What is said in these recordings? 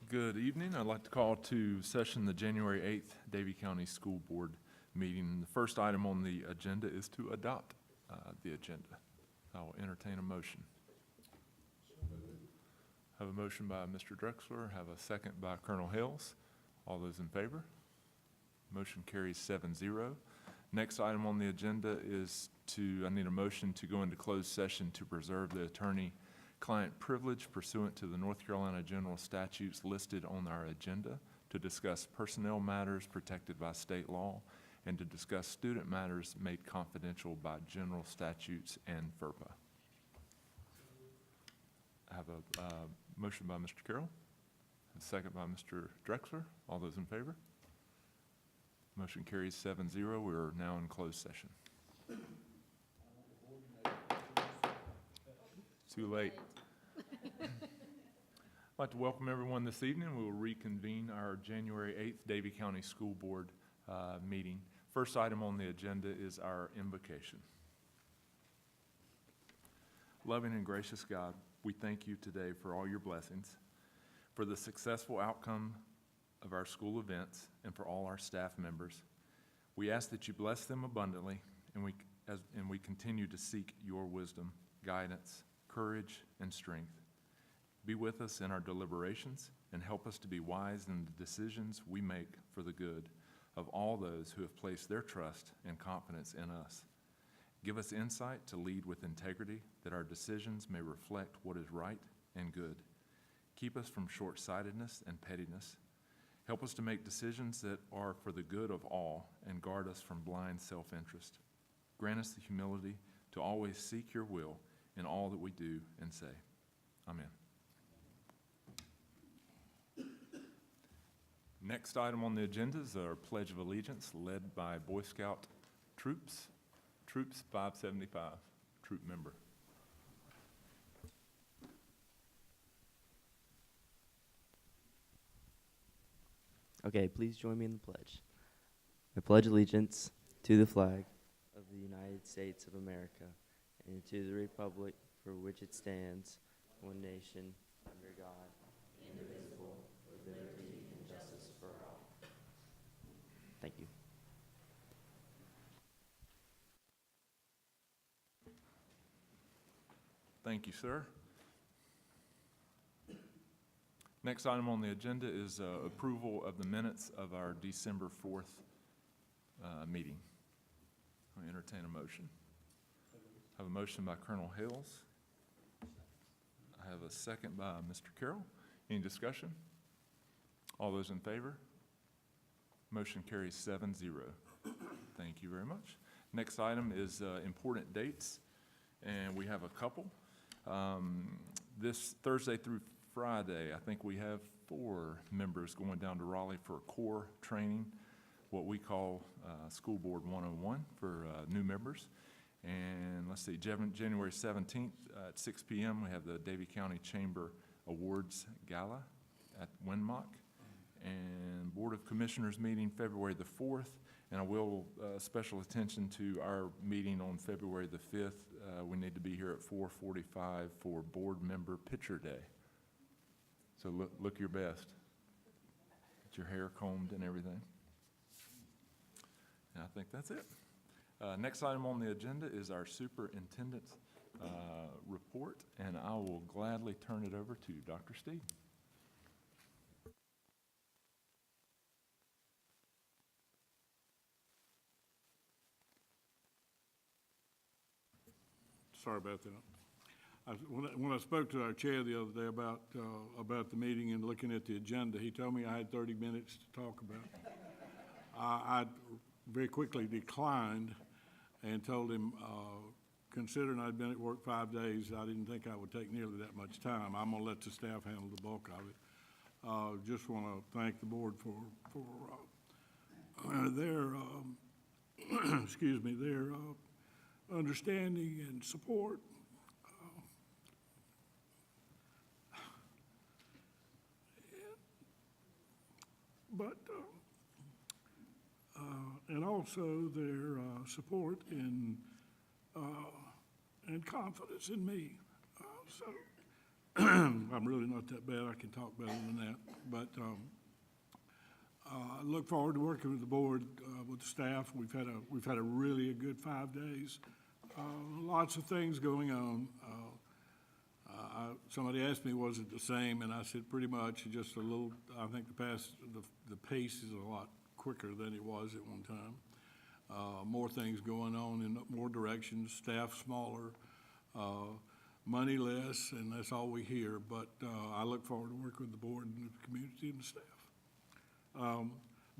Good evening. I'd like to call to session the January 8th Davie County School Board meeting. The first item on the agenda is to adopt the agenda. I will entertain a motion. Have a motion by Mr. Drexler, have a second by Colonel Hales. All those in favor? Motion carries 7-0. Next item on the agenda is I need a motion to go into closed session to preserve the attorney-client privilege pursuant to the North Carolina general statutes listed on our agenda, to discuss personnel matters protected by state law, and to discuss student matters made confidential by general statutes and FERPA. I have a motion by Mr. Carroll, a second by Mr. Drexler. All those in favor? Motion carries 7-0. We are now in closed session. Too late. I'd like to welcome everyone this evening. We will reconvene our January 8th Davie County School Board meeting. First item on the agenda is our invocation. Loving and gracious God, we thank you today for all your blessings, for the successful outcome of our school events, and for all our staff members. We ask that you bless them abundantly, and we continue to seek your wisdom, guidance, courage, and strength. Be with us in our deliberations and help us to be wise in the decisions we make for the good of all those who have placed their trust and confidence in us. Give us insight to lead with integrity, that our decisions may reflect what is right and good. Keep us from short-sightedness and pettiness. Help us to make decisions that are for the good of all, and guard us from blind self-interest. Grant us the humility to always seek your will in all that we do and say. Amen. Next item on the agenda is our Pledge of Allegiance, led by Boy Scout Troops 575, troop member. Okay, please join me in the pledge. I pledge allegiance to the flag of the United States of America and to the republic for which it stands, one nation, under God, indivisible, with liberty and justice for all. Thank you. Thank you, sir. Next item on the agenda is approval of the minutes of our December 4th meeting. I'll entertain a motion. I have a motion by Colonel Hales. I have a second by Mr. Carroll. Any discussion? All those in favor? Motion carries 7-0. Thank you very much. Next item is important dates, and we have a couple. This Thursday through Friday, I think we have 4 members going down to Raleigh for a core training, what we call School Board 101 for new members. And let's see, January 17th at 6 p.m. we have the Davie County Chamber Awards Gala at Winmock. And Board of Commissioners meeting February the 4th. And I will special attention to our meeting on February the 5th. We need to be here at 4:45 for Board Member Picture Day. So look your best. Get your hair combed and everything. And I think that's it. Next item on the agenda is our Superintendent Report, and I will gladly turn it over to Dr. Steve. Sorry about that. When I spoke to our chair the other day about the meeting and looking at the agenda, he told me I had 30 minutes to talk about it. I very quickly declined and told him, considering I'd been at work 5 days, I didn't think I would take nearly that much time. I'm going to let the staff handle the bulk of it. Just want to thank the board for their excuse me, their understanding and support. And also their support and confidence in me. I'm really not that bad. I can talk better than that. But I look forward to working with the board, with the staff. We've had a really good 5 days. Lots of things going on. Somebody asked me, was it the same? And I said, pretty much, just a little. I think the pace is a lot quicker than it was at one time. More things going on in more directions, staff smaller, money less, and that's all we hear. But I look forward to working with the board and the community and the staff.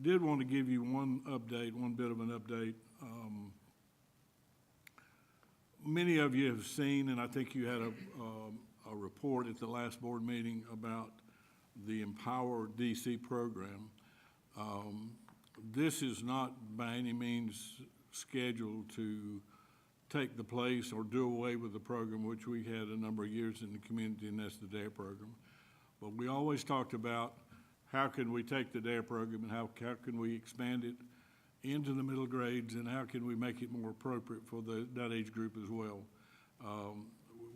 Did want to give you one bit of an update. Many of you have seen, and I think you had a report at the last board meeting about the Empower DC program. This is not by any means scheduled to take the place or do away with the program which we had a number of years in the community, and that's the DARE program. But we always talked about how can we take the DARE program and how can we expand it into the middle grades, and how can we make it more appropriate for that age group as well.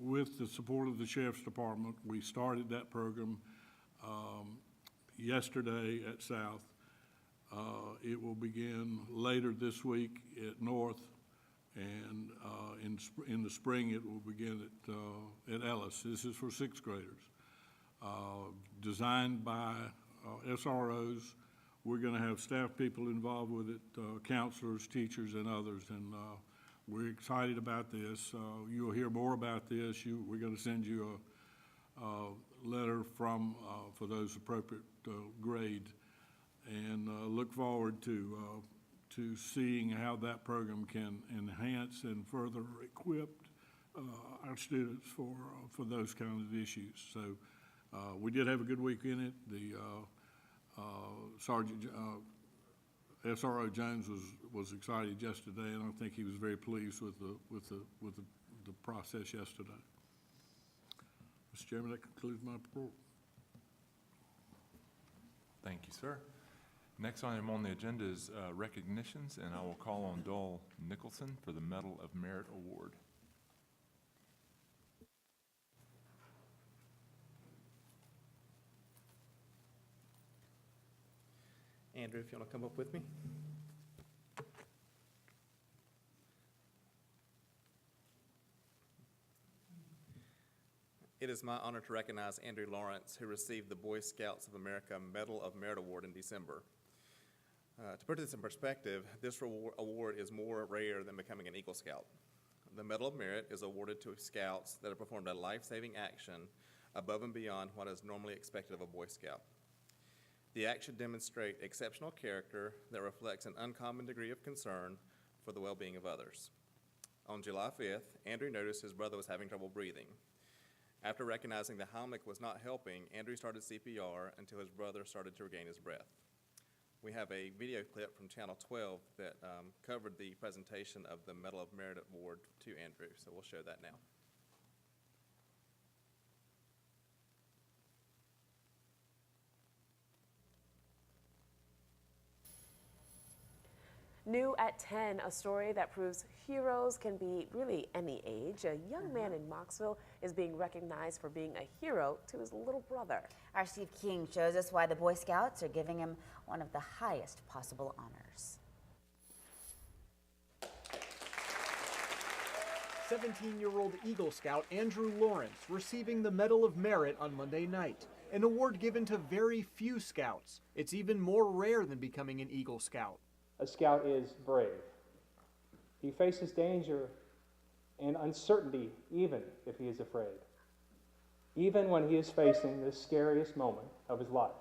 With the support of the Sheriff's Department, we started that program yesterday at South. It will begin later this week at North, and in the spring it will begin at Ellis. This is for 6th graders. Designed by SROs. We're going to have staff people involved with it, counselors, teachers, and others, and we're excited about this. You'll hear more about this. We're going to send you a letter for those appropriate grades, and look forward to seeing how that program can enhance and further equip our students for those kinds of issues. So we did have a good week in it. The Sergeant SRO Jones was excited yesterday, and I think he was very pleased with the process yesterday. Mr. Chairman, that concludes my report. Thank you, sir. Next item on the agenda is recognitions, and I will call on Dole Nicholson for the Medal of Merit Award. Andrew, if you want to come up with me. It is my honor to recognize Andrew Lawrence, who received the Boy Scouts of America Medal of Merit Award in December. To put this in perspective, this award is more rare than becoming an Eagle Scout. The Medal of Merit is awarded to scouts that have performed a life-saving action above and beyond what is normally expected of a Boy Scout. The action demonstrates exceptional character that reflects an uncommon degree of concern for the well-being of others. On July 5th, Andrew noticed his brother was having trouble breathing. After recognizing the Heimlich was not helping, Andrew started CPR until his brother started to regain his breath. We have a video clip from Channel 12 that covered the presentation of the Medal of Merit Award to Andrew, so we'll show that now. New at 10, a story that proves heroes can be really any age. A young man in Mocksville is being recognized for being a hero to his little brother. Our Steve King shows us why the Boy Scouts are giving him one of the highest possible honors. 17-year-old Eagle Scout Andrew Lawrence receiving the Medal of Merit on Monday night, an award given to very few scouts. It's even more rare than becoming an Eagle Scout. A scout is brave. He faces danger and uncertainty even if he is afraid, even when he is facing the scariest moment of his life.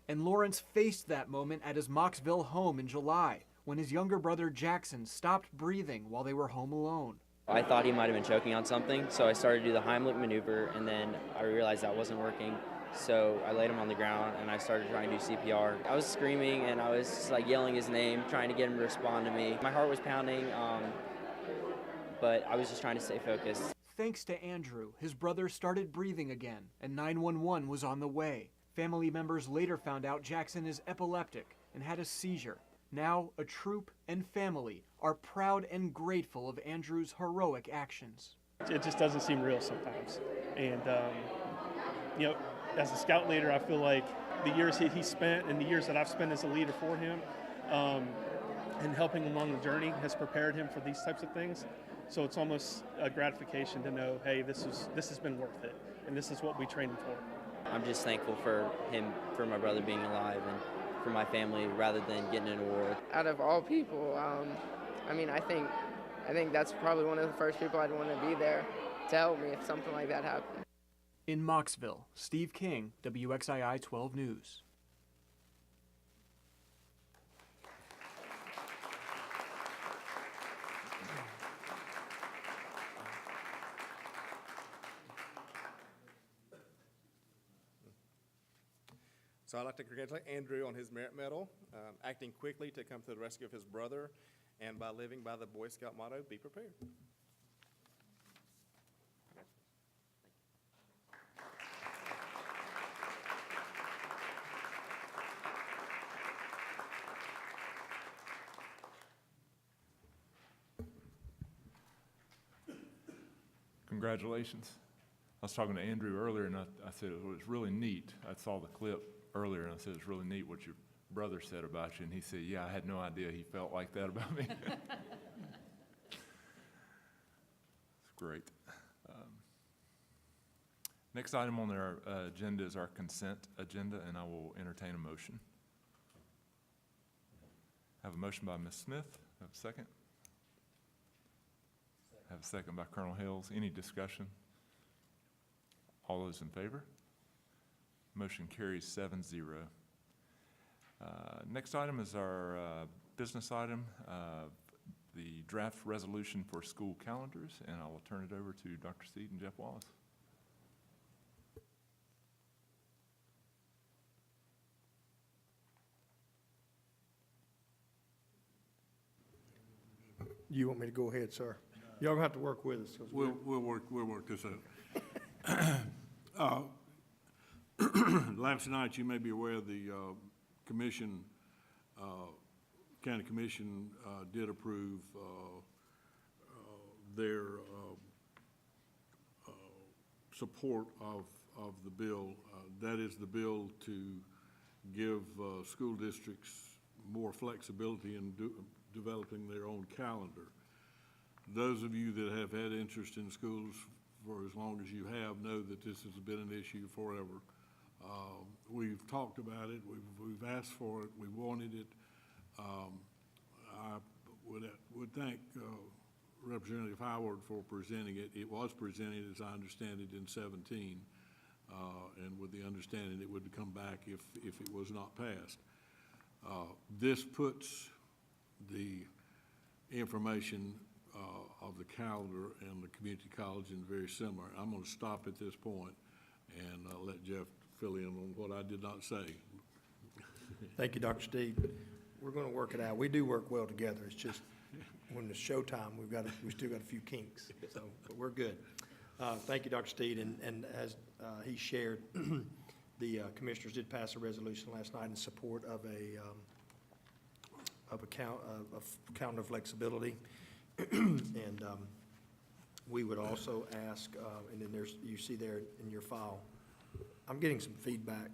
And Lawrence faced that moment at his Mocksville home in July, when his younger brother Jackson stopped breathing while they were home alone. I thought he might have been choking on something, so I started to do the Heimlich maneuver, and then I realized that wasn't working. So I laid him on the ground and I started trying to do CPR. I was screaming and I was just like yelling his name, trying to get him to respond to me. My heart was pounding, but I was just trying to stay focused. Thanks to Andrew, his brother started breathing again, and 911 was on the way. Family members later found out Jackson is epileptic and had a seizure. Now, a troop and family are proud and grateful of Andrew's heroic actions. It just doesn't seem real sometimes. And as a scout leader, I feel like the years he spent and the years that I've spent as a leader for him and helping him along the journey has prepared him for these types of things. So it's almost a gratification to know, hey, this has been worth it, and this is what we trained him for. I'm just thankful for him, for my brother being alive, and for my family rather than getting an award. Out of all people, I think that's probably one of the first people I'd want to be there to help me if something like that happened. In Mocksville, Steve King, WXII 12 News. So I'd like to congratulate Andrew on his merit medal, acting quickly to come to the rescue of his brother, and by living by the Boy Scout motto, be prepared. Congratulations. I was talking to Andrew earlier, and I said it was really neat. I saw the clip earlier, and I said it's really neat what your brother said about you, and he said, yeah, I had no idea he felt like that about me. It's great. Next item on our agenda is our consent agenda, and I will entertain a motion. I have a motion by Ms. Smith. Have a second? Have a second by Colonel Hales. Any discussion? All those in favor? Motion carries 7-0. Next item is our business item, the draft resolution for school calendars, and I will turn it over to Dr. Steed and Jeff Wallace. You want me to go ahead, sir? Y'all gonna have to work with us. 'Cause We'll work this out. Last night, you may be aware, the commission, county commission did approve their support of the bill. That is the bill to give school districts more flexibility in developing their own calendar. Those of you that have had interest in schools for as long as you have know that this has been an issue forever. We've talked about it, we've asked for it, we wanted it. I would thank Representative Howard for presenting it. It was presented, as I understand it, in 17, and with the understanding it would come back if it was not passed. This puts the information of the calendar and the community college in very similar. I'm going to stop at this point and let Jeff fill in on what I did not say. Thank you, Dr. Steve. We're gonna work it out. We do work well together. It's just when it's showtime, we still got a few kinks. So, but we're good. Thank you, Dr. Steve. And as he shared, the commissioners did pass a resolution last night in support of calendar flexibility. And we would also ask, and then you see there in your file, I'm getting some feedback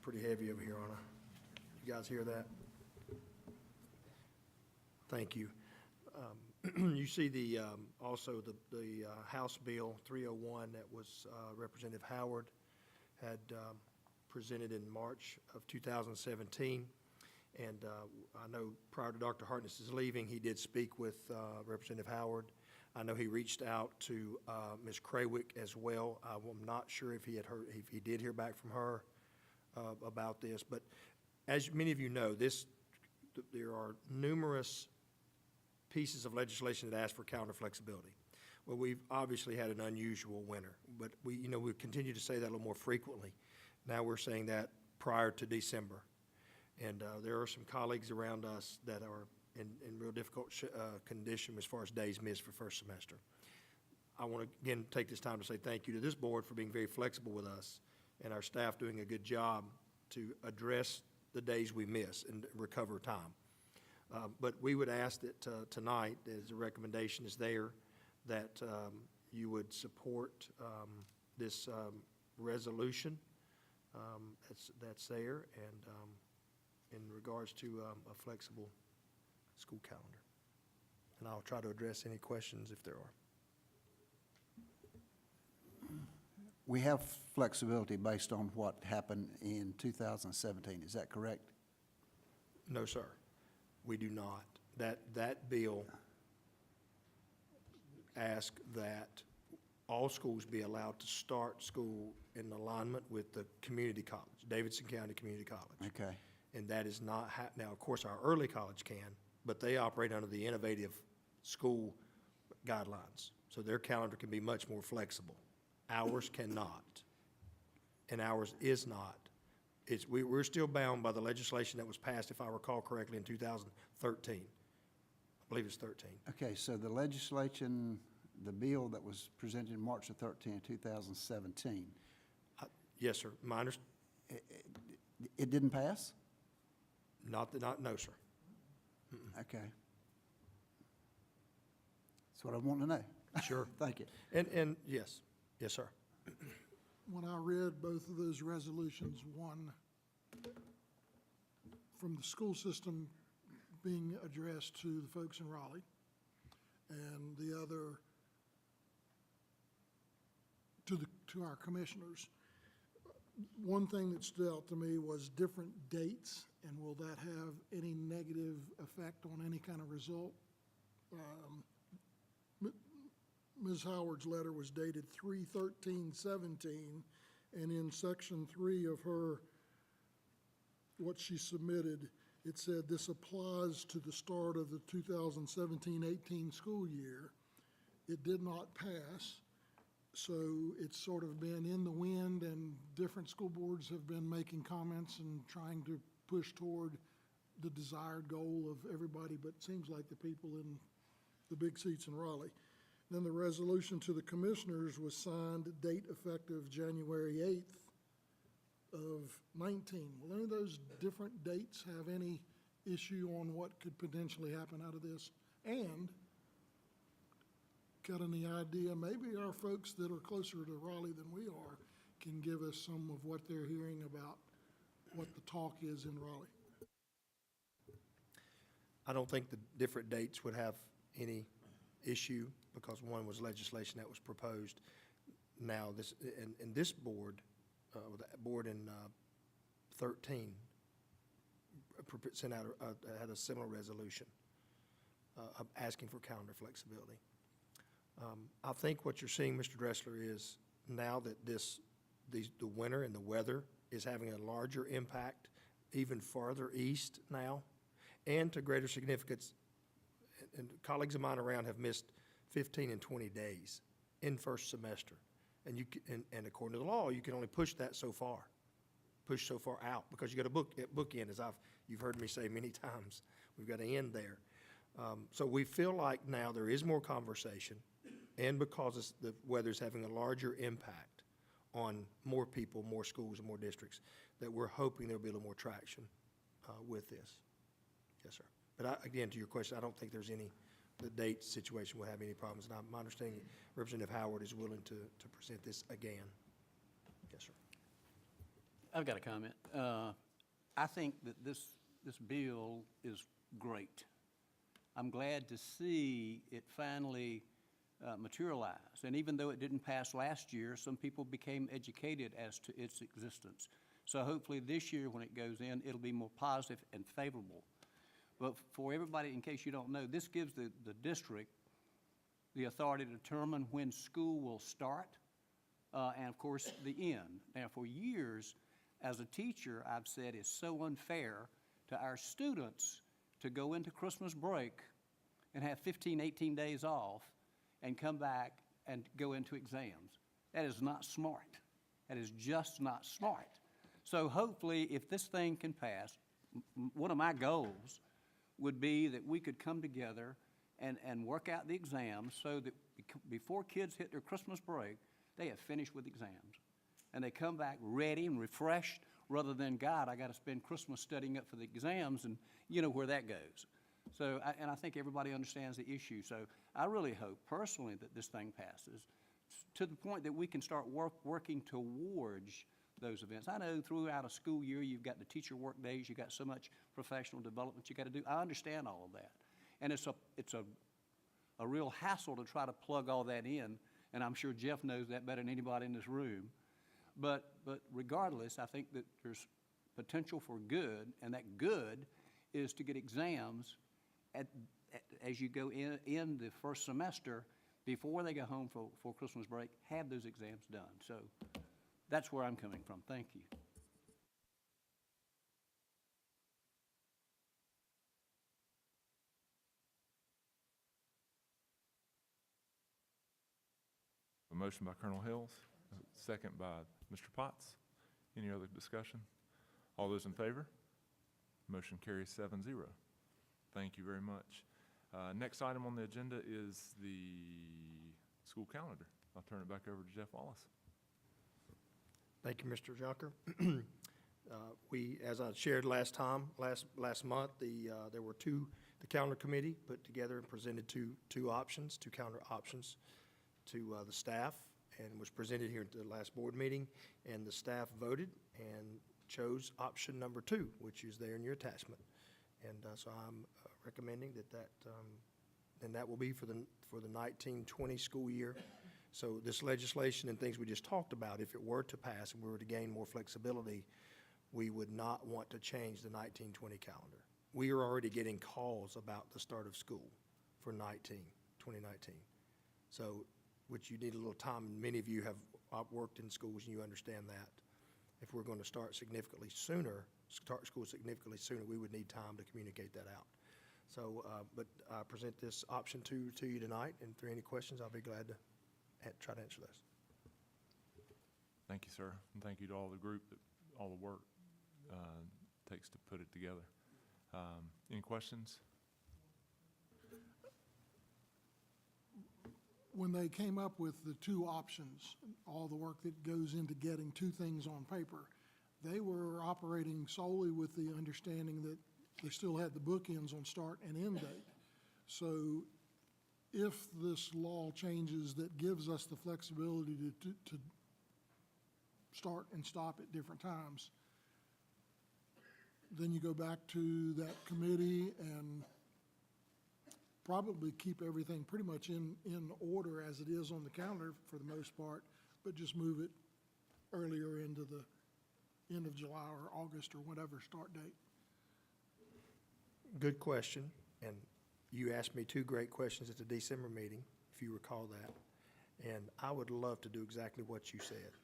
pretty heavy over here, Anna. You guys hear that? Thank you. You see also the House Bill 301 that was Representative Howard had presented in March of 2017. And I know prior to Dr. Hartness's leaving, he did speak with Representative Howard. I know he reached out to Ms. Craywick as well. I'm not sure if he did hear back from her about this. But as many of you know, there are numerous pieces of legislation that ask for calendar flexibility. Well, we've obviously had an unusual winter, but we continue to say that a little more frequently. Now we're saying that prior to December. And there are some colleagues around us that are in real difficult condition as far as days missed for first semester. I want to, again, take this time to say thank you to this board for being very flexible with us and our staff doing a good job to address the days we miss and recover time. But we would ask that tonight, as a recommendation is there, that you would support this resolution that's there, and in regards to a flexible school calendar. And I'll try to address any questions if there are. We have flexibility based on what happened in 2017, is that correct? No, sir, we do not. That bill asked that all schools be allowed to start school in alignment with the community college, Davidson County Community College. Okay. And that is not, now, of course, our early college can, but they operate under the innovative school guidelines. So their calendar can be much more flexible. Ours cannot, and ours is not. We're still bound by the legislation that was passed, if I recall correctly, in 2013. I believe it's 13. Okay, so the legislation, the bill that was presented in March of 2017, Yes, sir. it didn't pass? No, sir. Okay. That's what I want to know. Sure. Thank you. And yes, sir. When I read both of those resolutions, one from the school system being addressed to the folks in Raleigh, and the other to our commissioners, one thing that stood out to me was different dates, and will that have any negative effect on any kind of result? Ms. Howard's letter was dated 3/13/17, and in section 3 of her, what she submitted, it said this applies to the start of the 2017-18 school year. It did not pass, so it's sort of been in the wind, and different school boards have been making comments and trying to push toward the desired goal of everybody, but it seems like the people in the big seats in Raleigh. Then the resolution to the commissioners was signed, date effective January 8th of 19. Will any of those different dates have any issue on what could potentially happen out of this? And got any idea, maybe our folks that are closer to Raleigh than we are can give us some of what they're hearing about what the talk is in Raleigh? I don't think the different dates would have any issue, because one was legislation that was proposed. Now, this board, the board in 13, sent out, had a similar resolution asking for calendar flexibility. I think what you're seeing, Mr. Dressler, is now that the winter and the weather is having a larger impact even farther east now, and to greater significance, and colleagues of mine around have missed 15 and 20 days in first semester. And and according to the law, you can only push that so far, out, because you got to bookend, as you've heard me say many times. We've got to end there. So we feel like now there is more conversation, and because the weather's having a larger impact on more people, more schools, and more districts, that we're hoping there'll be a little more traction with this. Yes, sir. But again, to your question, I don't think there's the date situation will have any problems. And my understanding, Representative Howard is willing to present this again. Yes, sir. I've got a comment. I think that this bill is great. I'm glad to see it finally materialize. And even though it didn't pass last year, some people became educated as to its existence. So hopefully this year when it goes in, it'll be more positive and favorable. But for everybody, in case you don't know, this gives the district the authority to determine when school will start and, of course, the end. Now, for years, as a teacher, I've said it's so unfair to our students to go into Christmas break and have 15, 18 days off and come back and go into exams. That is not smart. That is just not smart. So hopefully, if this thing can pass, one of my goals would be that we could come together and work out the exams so that before kids hit their Christmas break, they have finished with exams. And they come back ready and refreshed rather than, God, I got to spend Christmas studying up for the exams, and you know where that goes. So, and I think everybody understands the issue. So I really hope personally that this thing passes to the point that we can start working towards those events. I know throughout a school year, you've got the teacher work days, you've got so much professional development you got to do. I understand all of that. And it's a real hassle to try to plug all that in, and I'm sure Jeff knows that better than anybody in this room. But regardless, I think that there's potential for good, and that good is to get exams as you go in the first semester before they go home for Christmas break, have those exams done. So that's where I'm coming from. Thank you. A motion by Colonel Hills, a second by Mr. Potts. Any other discussion? All those in favor? Motion carries 7-0. Thank you very much. Next item on the agenda is the school calendar. I'll turn it back over to Jeff Wallace. Thank you, Mr. Junker. We, as I shared last month, there were the calendar committee put together and presented two calendar options to the staff, and was presented here at the last board meeting, and the staff voted and chose option number 2, which is there in your attachment. And so I'm recommending and that will be for the 1920 school year. So this legislation and things we just talked about, if it were to pass and we were to gain more flexibility, we would not want to change the 1920 calendar. We are already getting calls about the start of school for 2019. So, which you need a little time, and many of you have worked in schools and you understand that. If we're going to start school significantly sooner, we would need time to communicate that out. So, but I present this option to you tonight, and if there are any questions, I'll be glad to try to answer those. Thank you, sir, and thank you to all the group, all the work takes to put it together. Any questions? When they came up with the 2 options, all the work that goes into getting 2 things on paper, they were operating solely with the understanding that they still had the bookends on start and end date. So if this law changes that gives us the flexibility to start and stop at different times, then you go back to that committee and probably keep everything pretty much in order as it is on the calendar for the most part, but just move it earlier into the end of July or August or whatever start date. Good question, and you asked me 2 great questions at the December meeting, if you recall that, and I would love to do exactly what you said,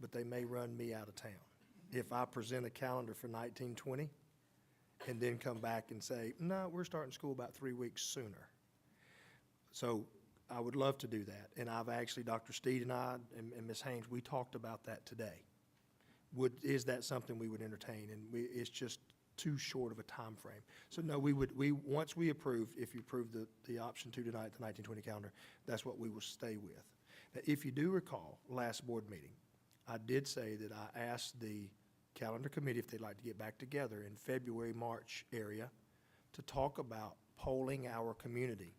but they may run me out of town. If I present a calendar for 1920 and then come back and say, no, we're starting school about 3 weeks sooner. So I would love to do that, and I've actually, Dr. Steed and I and Ms. Haynes, we talked about that today. Is that something we would entertain? And it's just too short of a time frame. So no, once we approve, if you approve the option 2 tonight, the 1920 calendar, that's what we will stay with. Now, if you do recall, last board meeting, I did say that I asked the calendar committee if they'd like to get back together in February, March area to talk about polling our community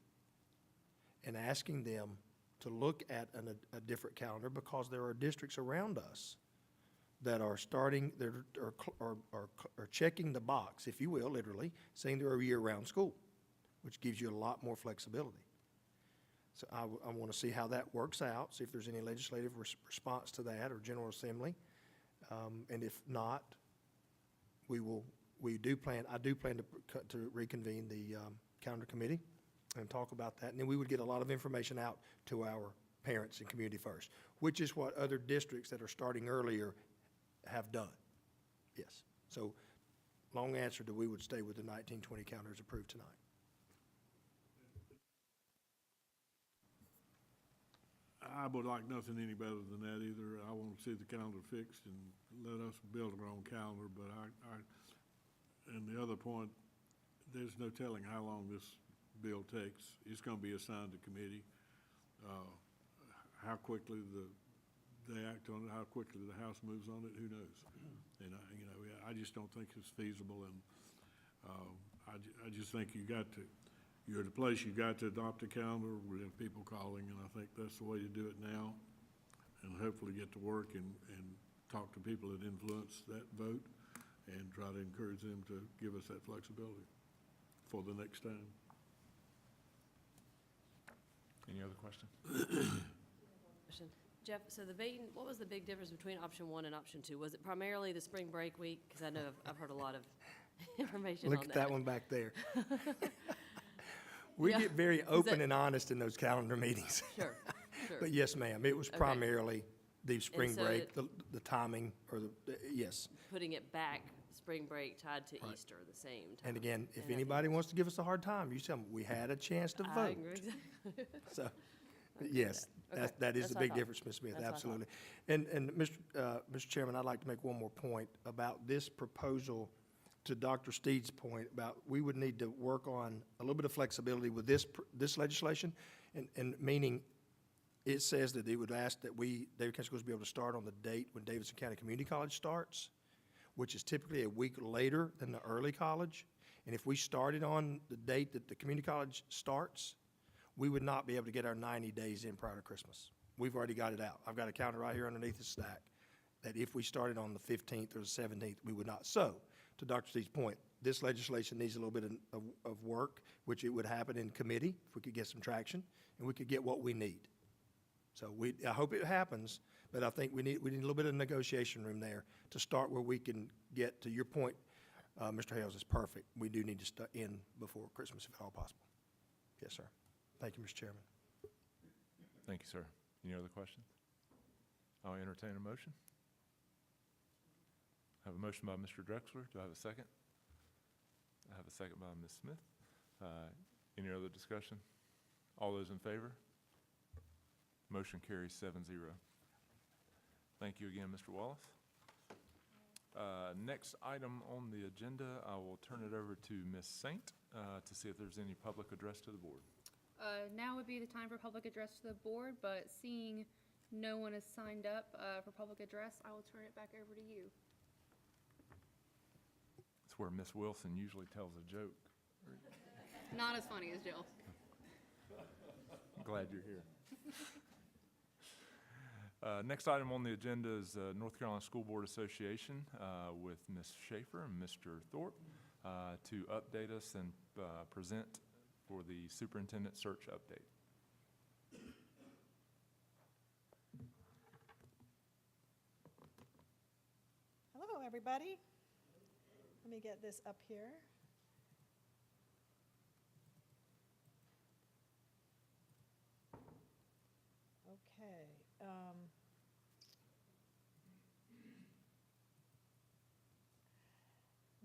and asking them to look at a different calendar, because there are districts around us that are are checking the box, if you will, literally, saying they're a year-round school, which gives you a lot more flexibility. So I want to see how that works out, see if there's any legislative response to that or General Assembly. And if not, I do plan to reconvene the calendar committee and talk about that. And then we would get a lot of information out to our parents and community first, which is what other districts that are starting earlier have done. Yes. So long answer to we would stay with the 1920 calendar as approved tonight. I would like nothing any better than that either. I want to see the calendar fixed and let us build our own calendar, but and the other point, there's no telling how long this bill takes. It's going to be assigned to committee. How quickly they act on it, how quickly the House moves on it, who knows? And I just don't think it's feasible, and I just think you're at a place you got to adopt a calendar. We have people calling, and I think that's the way to do it now. and hopefully get to work and talk to people that influence that vote and try to encourage them to give us that flexibility for the next time. Any other questions? Question. Jeff, so what was the big difference between option 1 and option 2? Was it primarily the spring break week? Because I know I've heard a lot of information on Look at that one back there. We Yeah. get very Is open that- and honest in those calendar meetings. Sure, sure. But yes, ma'am, it was Okay. primarily the spring so break, the timing, or yes. Putting it back, spring break tied to Right. Easter, the same time. And again, if And I anybody wants to give us a hard time, you tell them, we had a chance to I vote. agree. So, I agree yes, with that. Okay, that is that's the what I big thought. difference, Ms. Smith, That's what I thought. absolutely. And Mr. Chairman, I'd like to make one more point about this proposal, to Dr. Steed's point about we would need to work on a little bit of flexibility with this legislation, and meaning it says that they would ask that David County Schools be able to start on the date when Davidson County Community College starts, which is typically a week later than the early college. And if we started on the date that the community college starts, we would not be able to get our 90 days in prior to Christmas. We've already got it out. I've got a counter right here underneath the stack, that if we started on the 15th or the 17th, we would not. So, to Dr. Steve's point, this legislation needs a little bit of work, which it would happen in committee, if we could get some traction, and we could get what we need. So I hope it happens, but I think we need a little bit of negotiation room there to start where we can get, to your point, Mr. Hales is perfect. We do need to end before Christmas if at all possible. Yes, sir. Thank you, Mr. Chairman. Thank you, sir. Any other questions? I'll entertain a motion. I have a motion by Mr. Drexler. Do I have a second? I have a second by Ms. Smith. Any other discussion? All those in favor? Motion carries 7-0. Thank you again, Mr. Wallace. Next item on the agenda, I will turn it over to Ms. Saint to see if there's any public address to the board. Now would be the time for public address to the board, but seeing no one has signed up for public address, I will turn it back over to you. It's where Ms. Wilson usually tells a joke. Not as funny as Jill. I'm glad you're here. Next item on the agenda is North Carolina School Board Association with Ms. Schaefer and Mr. Thorpe to update us and present for the superintendent search update. Hello, everybody. Let me get this up here. Okay.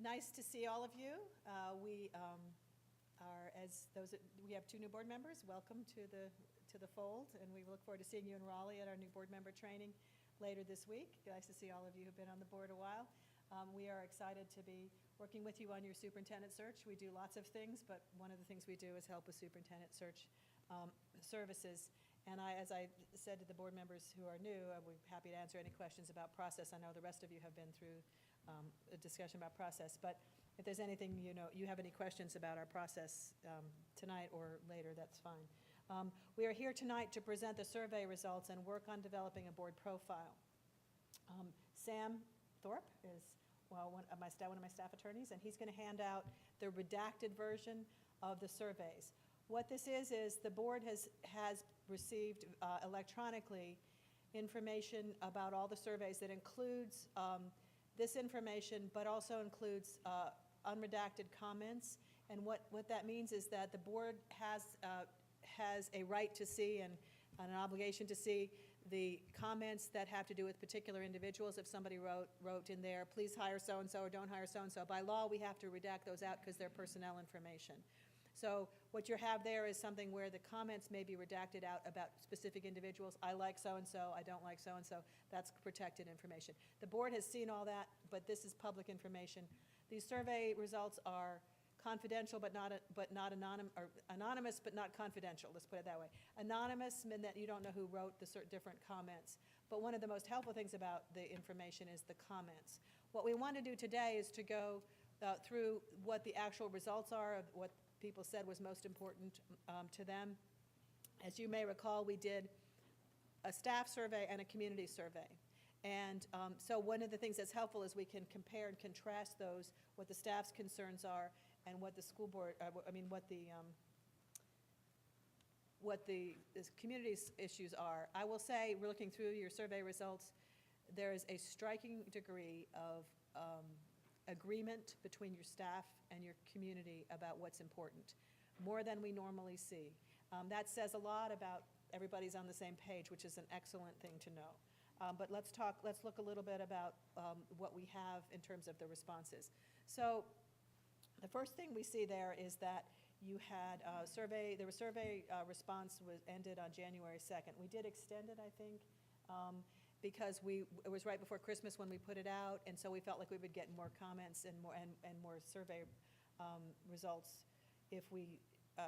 Nice to see all of you. We we have 2 new board members. Welcome to the fold, and we look forward to seeing you in Raleigh at our new board member training later this week. Nice to see all of you who've been on the board a while. We are excited to be working with you on your superintendent search. We do lots of things, but one of the things we do is help with superintendent search services. And as I said to the board members who are new, I'll be happy to answer any questions about process. I know the rest of you have been through a discussion about process, but if there's anything you have any questions about our process tonight or later, that's fine. We are here tonight to present the survey results and work on developing a board profile. Sam Thorpe is one of my staff attorneys, and he's going to hand out the redacted version of the surveys. What this is the board has received electronically information about all the surveys that includes this information, but also includes unredacted comments. And what that means is that the board has a right to see and an obligation to see the comments that have to do with particular individuals. If somebody wrote in there, please hire so-and-so or don't hire so-and-so, by law we have to redact those out because they're personnel information. So what you have there is something where the comments may be redacted out about specific individuals. I like so-and-so, I don't like so-and-so. That's protected information. The board has seen all that, but this is public information. These survey results are confidential but not anonymous, or anonymous but not confidential, let's put it that way. Anonymous means that you don't know who wrote the different comments. But one of the most helpful things about the information is the comments. What we want to do today is to go through what the actual results are of what people said was most important to them. As you may recall, we did a staff survey and a community survey. And so one of the things that's helpful is we can compare and contrast those, what the staff's concerns are and what the school board, what the community's issues are. I will say, we're looking through your survey results, there is a striking degree of agreement between your staff and your community about what's important, more than we normally see. That says a lot about everybody's on the same page, which is an excellent thing to know. But let's look a little bit about what we have in terms of the responses. So the first thing we see there is that you had survey response ended on January 2nd. We did extend it, I think, because it was right before Christmas when we put it out, and so we felt like we would get more comments and more survey results if we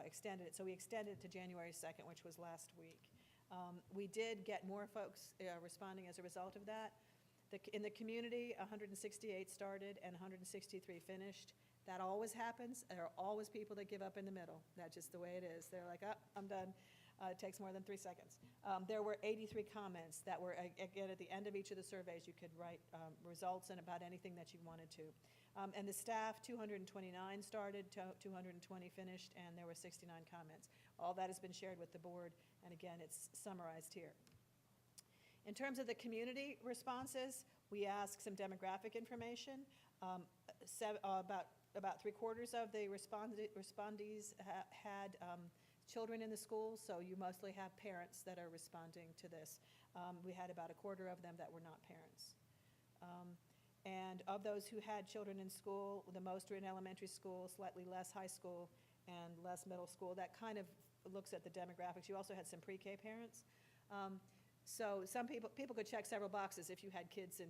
extended it. So we extended it to January 2nd, which was last week. We did get more folks responding as a result of that. In the community, 168 started and 163 finished. That always happens. There are always people that give up in the middle. That's just the way it is. They're like, oh, I'm done. It takes more than 3 seconds. There were 83 comments that were, again, at the end of each of the surveys, you could write results and about anything that you wanted to. And the staff, 229 started, 220 finished, and there were 69 comments. All that has been shared with the board, and again, it's summarized here. In terms of the community responses, we asked some demographic information. About 3/4 of the respondees had children in the schools, so you mostly have parents that are responding to this. We had about 1/4 of them that were not parents. And of those who had children in school, the most were in elementary school, slightly less high school, and less middle school. That kind of looks at the demographics. You also had some pre-K parents. So some people could check several boxes. If you had kids in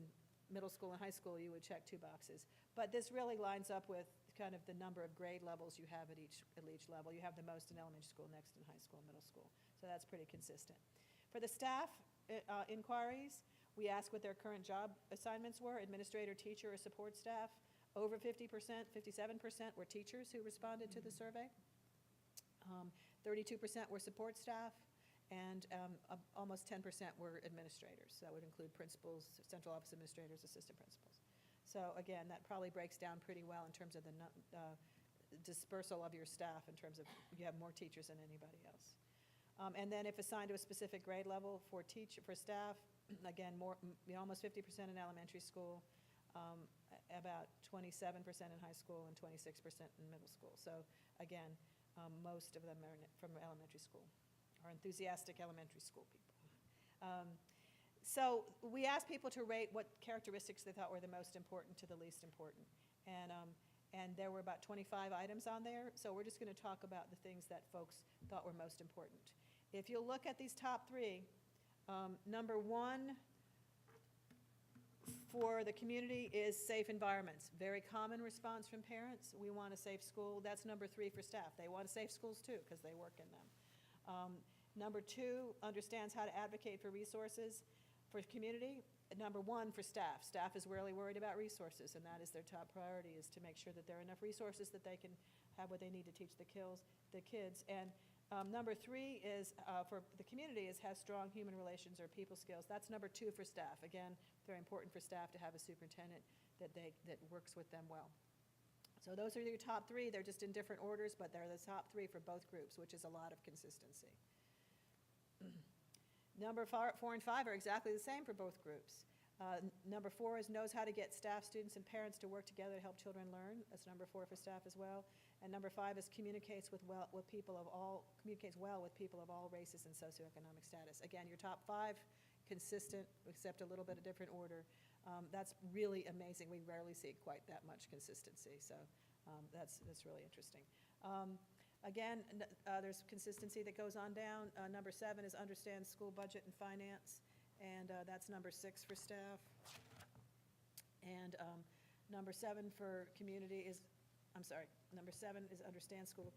middle school and high school, you would check 2 boxes. But this really lines up with kind of the number of grade levels you have at each level. You have the most in elementary school, next in high school, middle school. So that's pretty consistent. For the staff inquiries, we asked what their current job assignments were, administrator, teacher, or support staff. Over 50%, 57% were teachers who responded to the survey. 32% were support staff, and almost 10% were administrators. That would include principals, central office administrators, assistant principals. So again, that probably breaks down pretty well in terms of the dispersal of your staff, in terms of you have more teachers than anybody else. And then if assigned to a specific grade level for staff, again, almost 50% in elementary school, about 27% in high school, and 26% in middle school. So again, most of them are from elementary school, or enthusiastic elementary school people. So we asked people to rate what characteristics they thought were the most important to the least important. And there were about 25 items on there, so we're just going to talk about the things that folks thought were most important. If you look at these top 3, number 1 for the community is safe environments. Very common response from parents. We want a safe school. That's number 3 for staff. They want safe schools too, because they work in them. Number 2, understands how to advocate for resources. For community, number 1 for staff. Staff is really worried about resources, and that is their top priority, is to make sure that there are enough resources that they can have what they need to teach the kids. And number 3 is, for the community, is has strong human relations or people skills. That's number 2 for staff. Again, very important for staff to have a superintendent that works with them well. So those are your top 3. They're just in different orders, but they're the top 3 for both groups, which is a lot of consistency. Number 4 and 5 are exactly the same for both groups. Number 4 is knows how to get staff, students, and parents to work together to help children learn. That's number 4 for staff as well. And number 5 is communicates well with people of all races and socioeconomic status. Again, your top 5 consistent, except a little bit of different order. That's really amazing. We rarely see quite that much consistency, so that's really interesting. Again, there's consistency that goes on down. Number 7 is understand school budget and finance, and that's number 6 for staff. And number 7 for community is, number 7 is understand school.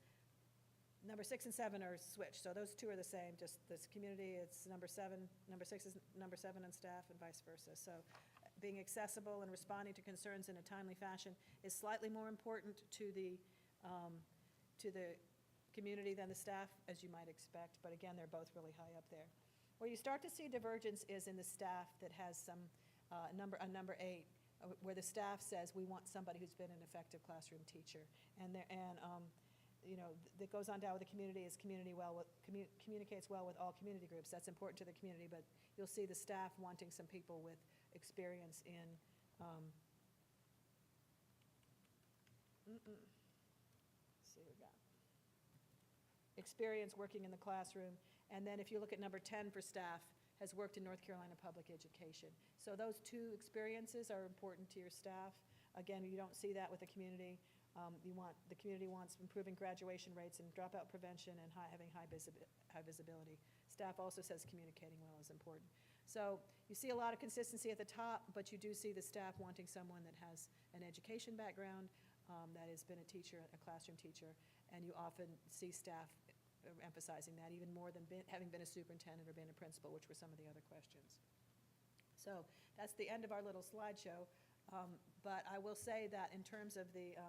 Number 6 and 7 are switched, so those 2 are the same, just this community, it's number 7, number 6 is number 7 on staff, and vice versa. So being accessible and responding to concerns in a timely fashion is slightly more important to the community than the staff, as you might expect, but again, they're both really high up there. Where you start to see divergence is in the staff that has some, number 8, where the staff says, we want somebody who's been an effective classroom teacher. You know, that goes on down with the community, is communicates well with all community groups. That's important to the community, but you'll see the staff wanting some people with experience in, let's see what we got. Experience working in the classroom. And then if you look at number 10 for staff, has worked in North Carolina public education. So those two experiences are important to your staff. Again, you don't see that with the community. The community wants improving graduation rates and dropout prevention and having high visibility. Staff also says communicating well is important. So you see a lot of consistency at the top, but you do see the staff wanting someone that has an education background, that has been a teacher, a classroom teacher, and you often see staff emphasizing that even more than having been a superintendent or been a principal, which were some of the other questions. So that's the end of our little slideshow. But I will say that in terms of the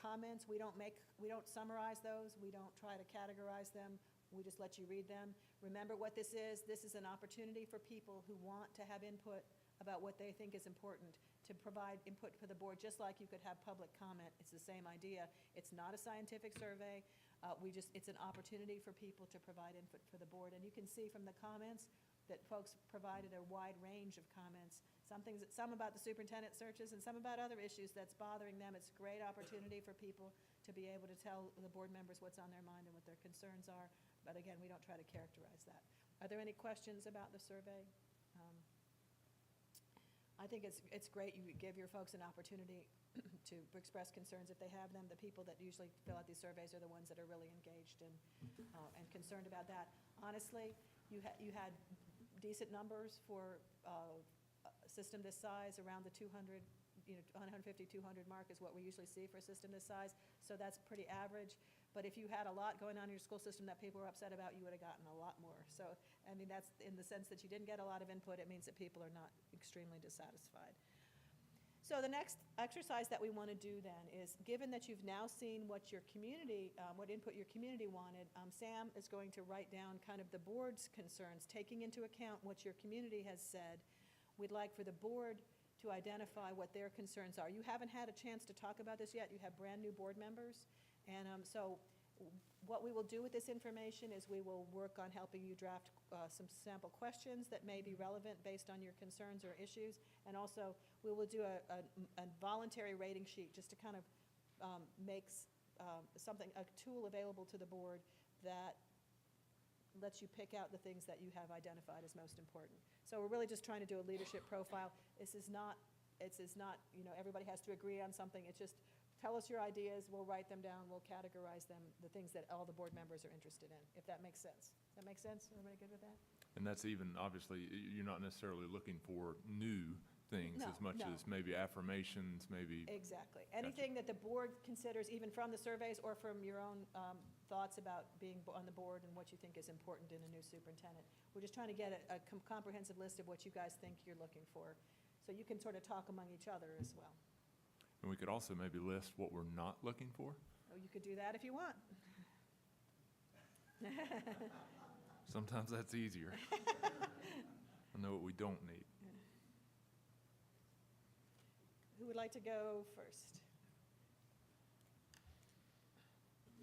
comments, we don't summarize those. We don't try to categorize them. We just let you read them. Remember what this is. This is an opportunity for people who want to have input about what they think is important, to provide input for the board, just like you could have public comment. It's the same idea. It's not a scientific survey. It's an opportunity for people to provide input for the board. And you can see from the comments that folks provided a wide range of comments. Some about the superintendent searches and some about other issues that's bothering them. It's a great opportunity for people to be able to tell the board members what's on their mind and what their concerns are. But again, we don't try to characterize that. Are there any questions about the survey? I think it's great. You give your folks an opportunity to express concerns if they have them. The people that usually fill out these surveys are the ones that are really engaged and concerned about that. Honestly, you had decent numbers for a system this size, around the 200, 150, 200 mark is what we usually see for a system this size. So that's pretty average. But if you had a lot going on in your school system that people were upset about, you would have gotten a lot more. So, I mean, that's in the sense that you didn't get a lot of input, it means that people are not extremely dissatisfied. So the next exercise that we want to do then is, given that you've now seen what your community, what input your community wanted, Sam is going to write down kind of the board's concerns, taking into account what your community has said. We'd like for the board to identify what their concerns are. You haven't had a chance to talk about this yet. You have brand new board members. And so what we will do with this information is we will work on helping you draft some sample questions that may be relevant based on your concerns or issues. And also, we will do a voluntary rating sheet just to kind of make a tool available to the board that lets you pick out the things that you have identified as most important. So we're really just trying to do a leadership profile. This is not, everybody has to agree on something. It's just, tell us your ideas, we'll write them down, we'll categorize them, the things that all the board members are interested in, if that makes sense. Does that make sense? Everybody good with that? And that's even, obviously, you're not necessarily looking for new things as much as maybe affirmations, maybe. Exactly. Anything that the board considers, even from the surveys or from your own thoughts about being on the board and what you think is important in a new superintendent. We're just trying to get a comprehensive list of what you guys think you're looking for, so you can sort of talk among each other as well. And we could also maybe list what we're not looking for. Oh, you could do that if you want. Sometimes that's easier. I know what we don't need. Who would like to go first?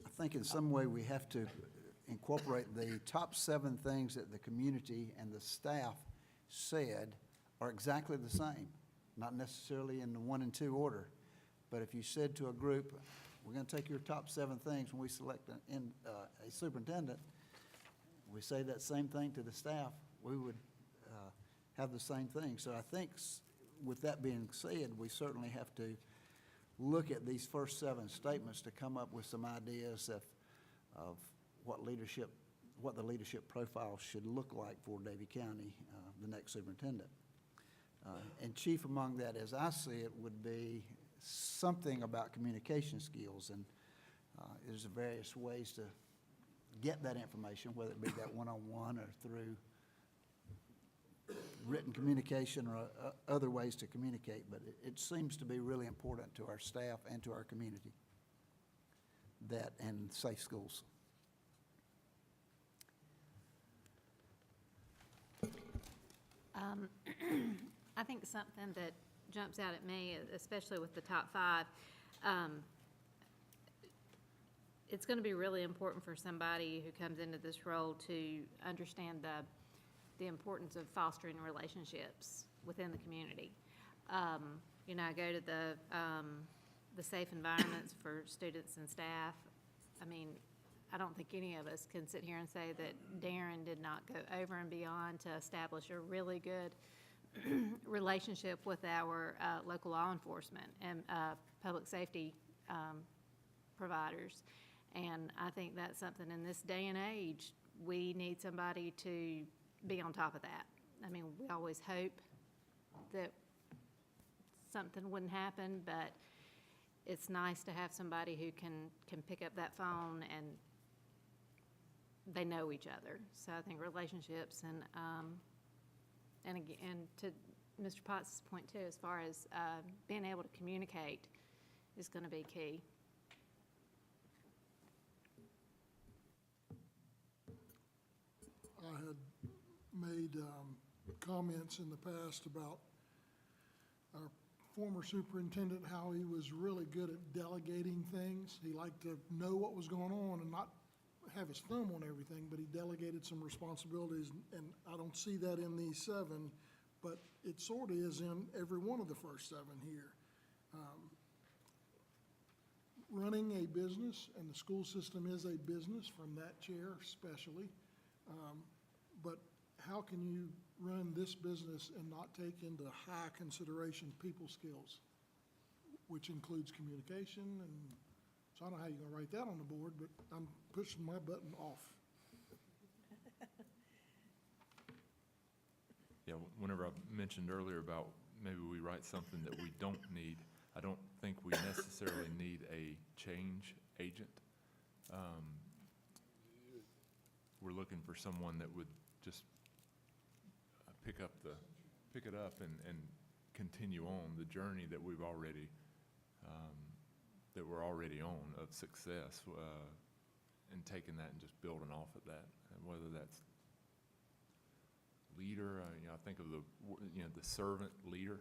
I think in some way we have to incorporate the top 7 things that the community and the staff said are exactly the same, not necessarily in the 1 and 2 order. But if you said to a group, we're going to take your top 7 things when we select a superintendent, we say that same thing to the staff, we would have the same thing. So I think with that being said, we certainly have to look at these first 7 statements to come up with some ideas of what the leadership profile should look like for Davie County, the next superintendent. And chief among that, as I see it, would be something about communication skills. And there's various ways to get that information, whether it be that one-on-one or through written communication or other ways to communicate. But it seems to be really important to our staff and to our community, that and safe schools. I think something that jumps out at me, especially with the top 5, it's going to be really important for somebody who comes into this role to understand the importance of fostering relationships within the community. You know, I go to the safe environments for students and staff. I mean, I don't think any of us can sit here and say that Darren did not go over and beyond to establish a really good relationship with our local law enforcement and public safety providers. And I think that's something in this day and age, we need somebody to be on top of that. I mean, we always hope that something wouldn't happen, but it's nice to have somebody who can pick up that phone and they know each other. So I think relationships and again, to Mr. Potts' point too, as far as being able to communicate is going to be key. I had made comments in the past about our former superintendent, how he was really good at delegating things. He liked to know what was going on and not have his thumb on everything, but he delegated some responsibilities, and I don't see that in these 7, but it sort of is in every one of the first 7 here. Running a business, and the school system is a business from that chair especially, but how can you run this business and not take into high consideration people skills, which includes communication? And so I don't know how you're going to write that on the board, but I'm pushing my button off. Yeah, whenever I mentioned earlier about maybe we write something that we don't need, I don't think we necessarily need a change agent. We're looking for someone that would just pick it up and continue on the journey that we've already that we're already on of success, and taking that and just building off of that, and whether that's leader, you know, I think of the servant leader.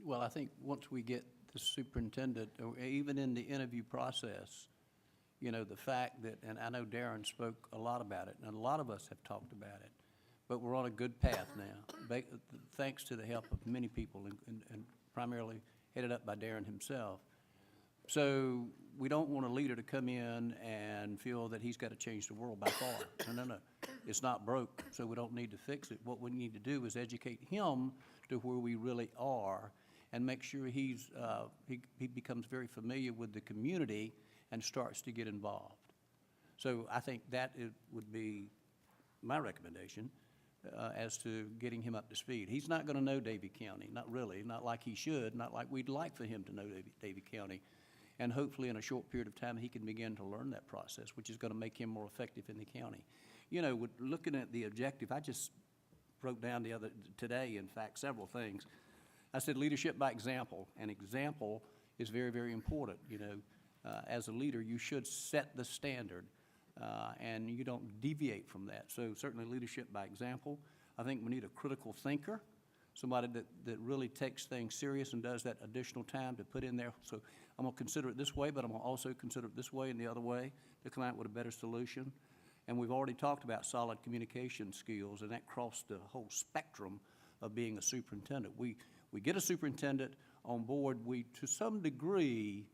Well, I think once we get the superintendent, or even in the interview process, you know, the fact that, and I know Darren spoke a lot about it, and a lot of us have talked about it, but we're on a good path now, thanks to the help of many people, and primarily headed up by Darren himself. So we don't want a leader to come in and feel that he's got to change the world by far. No. It's not broke, so we don't need to fix it. What we need to do is educate him to where we really are and make sure he becomes very familiar with the community and starts to get involved. So I think that would be my recommendation as to getting him up to speed. He's not going to know Davie County, not really, not like he should, not like we'd like for him to know Davie County. And hopefully in a short period of time, he can begin to learn that process, which is going to make him more effective in the county. You know, looking at the objective, I just wrote down today, in fact, several things. I said leadership by example, and example is very, very important. You know, as a leader, you should set the standard, and you don't deviate from that. So certainly leadership by example. I think we need a critical thinker, somebody that really takes things serious and does that additional time to put in there. So I'm going to consider it this way, but I'm going to also consider it this way and the other way to come out with a better solution. And we've already talked about solid communication skills, and that crossed the whole spectrum of being a superintendent. We get a superintendent on board, we, to some degree,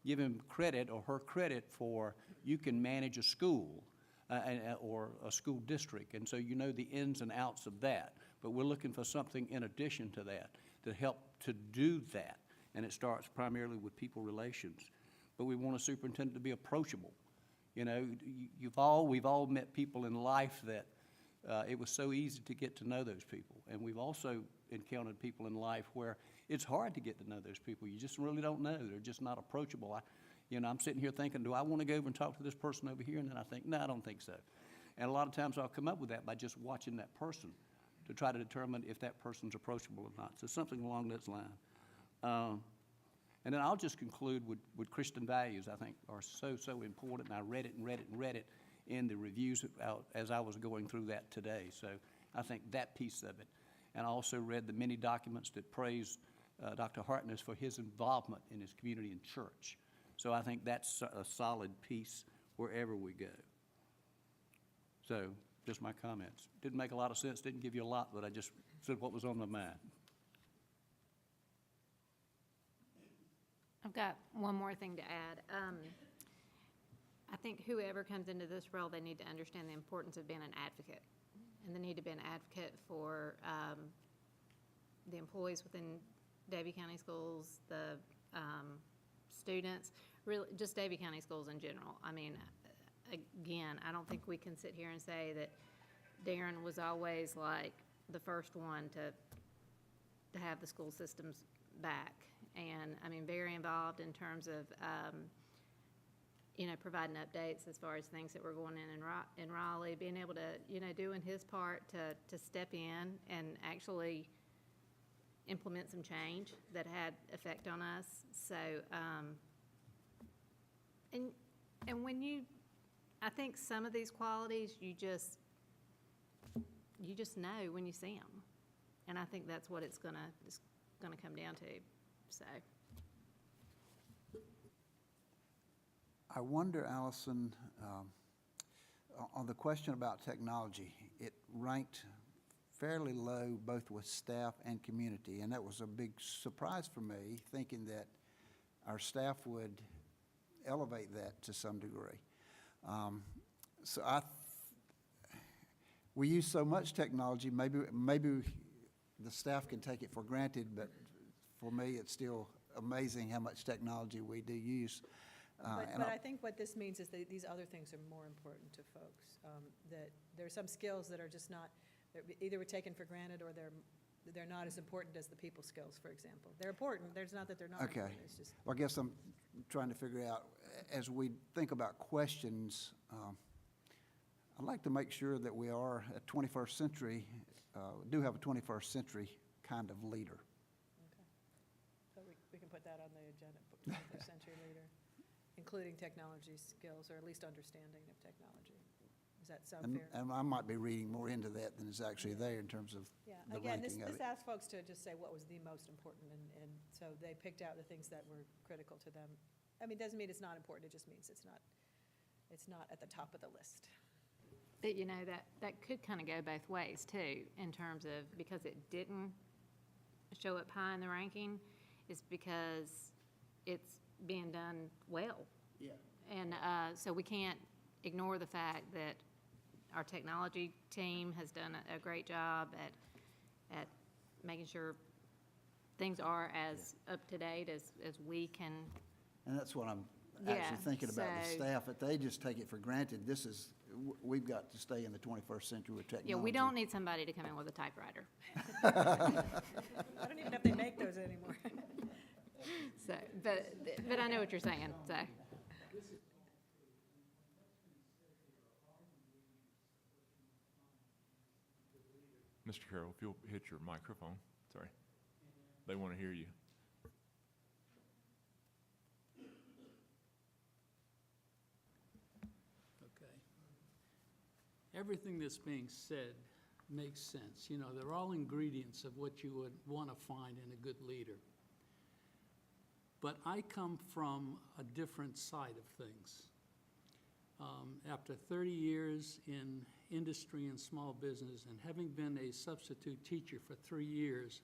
give him credit or her credit for you can manage a school or a school district, and so you know the ins and outs of that. But we're looking for something in addition to that to help to do that, and it starts primarily with people relations. But we want a superintendent to be approachable. You know, we've all met people in life that it was so easy to get to know those people, and we've also encountered people in life where it's hard to get to know those people. You just really don't know. They're just not approachable. I'm sitting here thinking, do I want to go over and talk to this person over here? And then I think, no, I don't think so. And a lot of times I'll come up with that by just watching that person to try to determine if that person's approachable or not. So something along those lines. And then I'll just conclude with Christian values, I think, are so important. And I read it and read it and read it in the reviews as I was going through that today. So I think that piece of it. And I also read the many documents that praise Dr. Hartness for his involvement in his community and church. So I think that's a solid piece wherever we go. So just my comments. Didn't make a lot of sense, didn't give you a lot, but I just said what was on my mind. I've got one more thing to add. I think whoever comes into this role, they need to understand the importance of being an advocate. And they need to be an advocate for the employees within Davie County Schools, the students, really just Davie County Schools in general. I mean, again, I don't think we can sit here and say that Darren was always like the first one to have the school systems back. And I mean, very involved in terms of, you know, providing updates as far as things that were going in Raleigh, being able to, you know, doing his part to step in and actually implement some change that had effect on us. So, and when you, I think some of these qualities you just know when you see them, and I think that's what it's gonna come down to. So. I wonder, Allison, on the question about technology, it ranked fairly low both with staff and community, and that was a big surprise for me, thinking that our staff would elevate that to some degree. So we use so much technology, maybe the staff can take it for granted, but for me, it's still amazing how much technology we do use. But I think what this means is that these other things are more important to folks. That there are some skills that are just not, either we're taken for granted or they're not as important as the people skills, for example. They're important. There's not that they're not okay. important. It's just. Well, I guess I'm trying to figure out, as we think about questions, I'd like to make sure that we are a 21st century, do have a 21st century kind of leader. Okay. So we can put that on the agenda, 21st century leader. Including technology skills, or at least understanding of technology. Does that sound fair? And I might be reading more into that than is actually there in terms of the Again, ranking of this it. asked folks to just say what was the most important, and so they picked out the things that were critical to them. I mean, it doesn't mean it's not important, it just means it's not at the top of the list. But you know, that could kind of go both ways too, in terms of, because it didn't show up high in the ranking, is because it's being done well. Yeah. And so we can't ignore the fact that our technology team has done a great job at making sure things are as up to date as we can. And that's what I'm actually thinking about the staff. If they just take it for granted, we've got to stay in the 21st century with technology. Yeah, we don't need somebody to come in with a typewriter. I don't even know if they make those anymore. So, but I know what you're saying, so. Mr. Carroll, if you'll hit your microphone, sorry. They want to hear you. Okay. Everything that's being said makes sense. You know, they're all ingredients of what you would want to find in a good leader. But I come from a different side of things. After 30 years in industry and small business, and having been a substitute teacher for 3 years,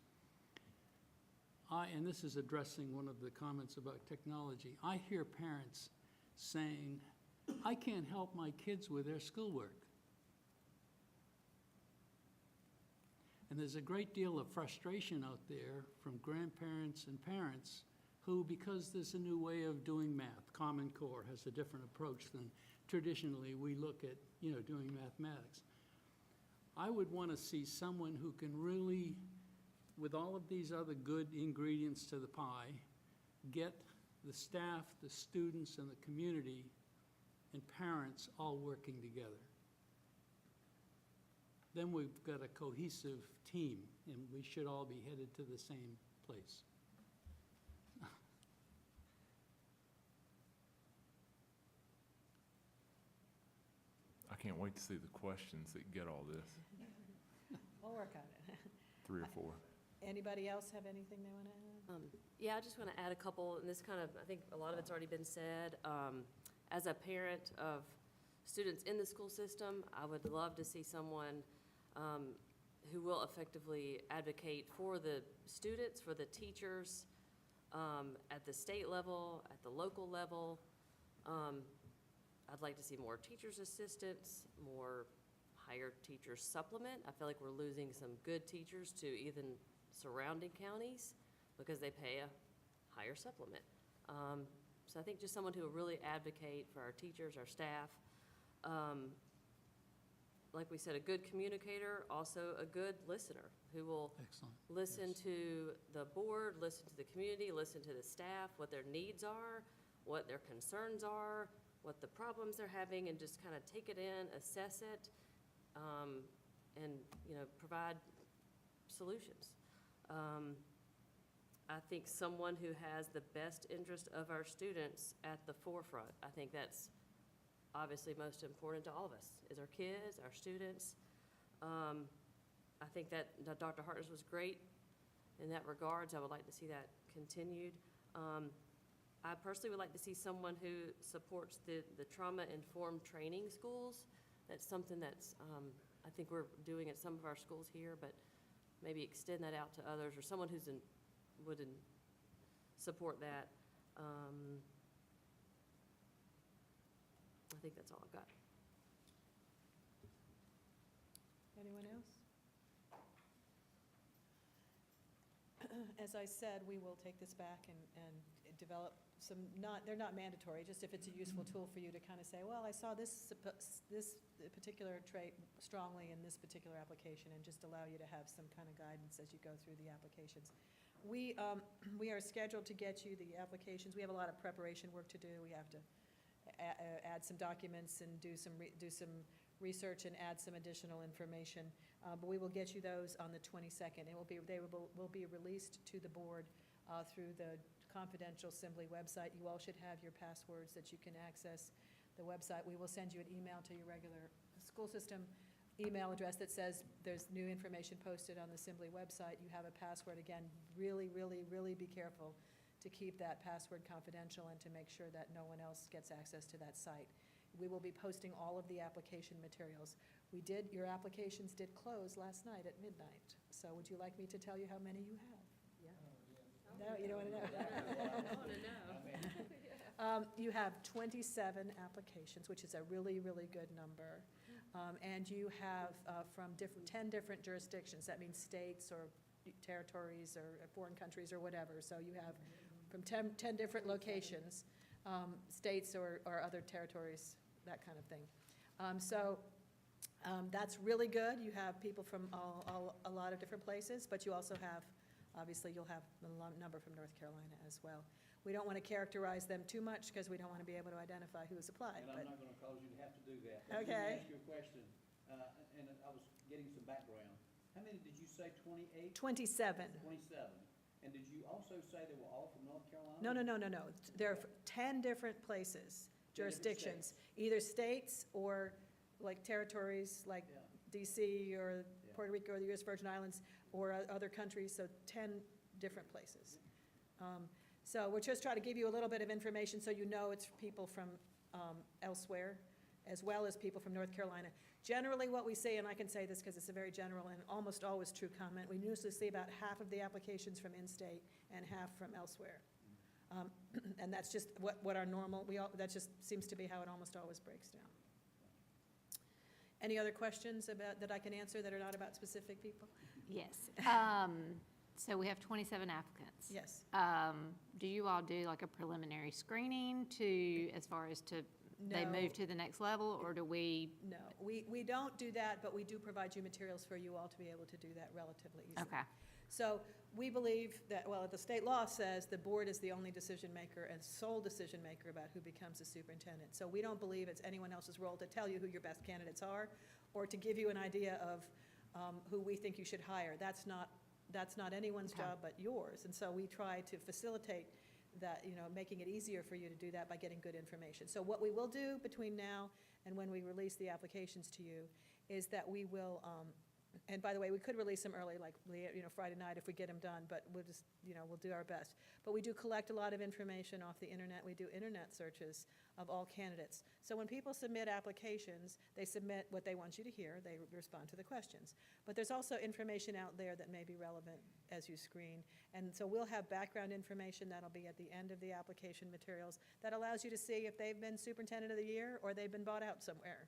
and this is addressing one of the comments about technology, I hear parents saying, I can't help my kids with their schoolwork. And there's a great deal of frustration out there from grandparents and parents who, because there's a new way of doing math, Common Core has a different approach than traditionally we look at, you know, doing mathematics. I would want to see someone who can really, with all of these other good ingredients to the pie, get the staff, the students, and the community and parents all working together. Then we've got a cohesive team, and we should all be headed to the same place. can't wait to see the questions that get all this, We'll work on it. 3 or 4. Anybody else have anything they want to add? Yeah, I just want to add a couple, and this kind of, I think a lot of it's already been said. As a parent of students in the school system, I would love to see someone who will effectively advocate for the students, for the teachers, at the state level, at the local level. I'd like to see more teachers' assistants, more hired teachers supplement. I feel like we're losing some good teachers to even surrounding counties because they pay a higher supplement. So I think just someone who will really advocate for our teachers, our staff. Like we said, a good communicator, also a good listener who will listen to the board, listen to the community, listen to the staff, what their needs are, what their concerns are, what the problems they're having, and just kind of take it in, assess it, and, you know, provide solutions. I think someone who has the best interest of our students at the forefront. I think that's obviously most important to all of us, is our kids, our students. I think that Dr. Hartness was great in that regards. I would like to see that continued. I personally would like to see someone who supports the trauma-informed training schools. That's something that's, I think we're doing at some of our schools here, but maybe extend that out to others, or someone who's would support that. I think that's all I've got. Anyone else? As I said, we will take this back and develop some, they're not mandatory, just if it's a useful tool for you to kind of say, well, I saw this particular trait strongly in this particular application, and just allow you to have some kind of guidance as you go through the applications. We are scheduled to get you the applications. We have a lot of preparation work to do. We have to add some documents and do some research and add some additional information. But we will get you those on the 22nd. They will be released to the board through the confidential Assembly website. You all should have your passwords that you can access the website. We will send you an email to your regular school system email address that says there's new information posted on the Assembly website. You have a password. Again, really, really, really be careful to keep that password confidential and to make sure that no one else gets access to that site. We will be posting all of the application materials. Your applications did close last night at midnight. So would you like me to tell you how many you have? Yeah. No, you don't want to know? I want to know. You have 27 applications, which is a really, really good number. And you have from 10 different jurisdictions. That means states or territories or foreign countries or whatever. So you have from 10 different locations, states or other territories, that kind of thing. That's really good. You have people from a lot of different places, but you also have, obviously, you'll have a number from North Carolina as well. We don't want to characterize them too much because we don't want to be able to identify who has applied. And I'm not going to cause you to have to do that. Okay. Let me ask you a question, and I was getting some background. How many did you say, 28? 27. 27. And did you also say they were all from North Carolina? No. There are 10 different places, jurisdictions, either states or like territories like DC or Puerto Rico or the U.S. Virgin Islands or other countries, so 10 different places. So we're just trying to give you a little bit of information so you know it's people from elsewhere as well as people from North Carolina. Generally what we see, and I can say this because it's a very general and almost always true comment, we usually see about half of the applications from in-state and half from elsewhere. And that's just what our normal, that just seems to be how it almost always breaks down. Any other questions that I can answer that are not about specific people? Yes. So we have 27 applicants. Yes. Do you all do like a preliminary screening as far as they move to the next level, or do we? No, we don't do that, but we do provide you materials for you all to be able to do that relatively easily. Okay. So we believe that, well, the state law says the board is the only decision maker and sole decision maker about who becomes a superintendent. So we don't believe it's anyone else's role to tell you who your best candidates are or to give you an idea of who we think you should hire. That's not anyone's job but yours. And so we try to facilitate that, making it easier for you to do that by getting good information. So what we will do between now and when we release the applications to you is that we will, and by the way, we could release them early, like, Friday night if we get them done, but we'll just, we'll do our best. But we do collect a lot of information off the internet. We do internet searches of all candidates. So when people submit applications, they submit what they want you to hear. They respond to the questions. But there's also information out there that may be relevant as you screen. And so we'll have background information that'll be at the end of the application materials that allows you to see if they've been Superintendent of the Year or they've been bought out somewhere.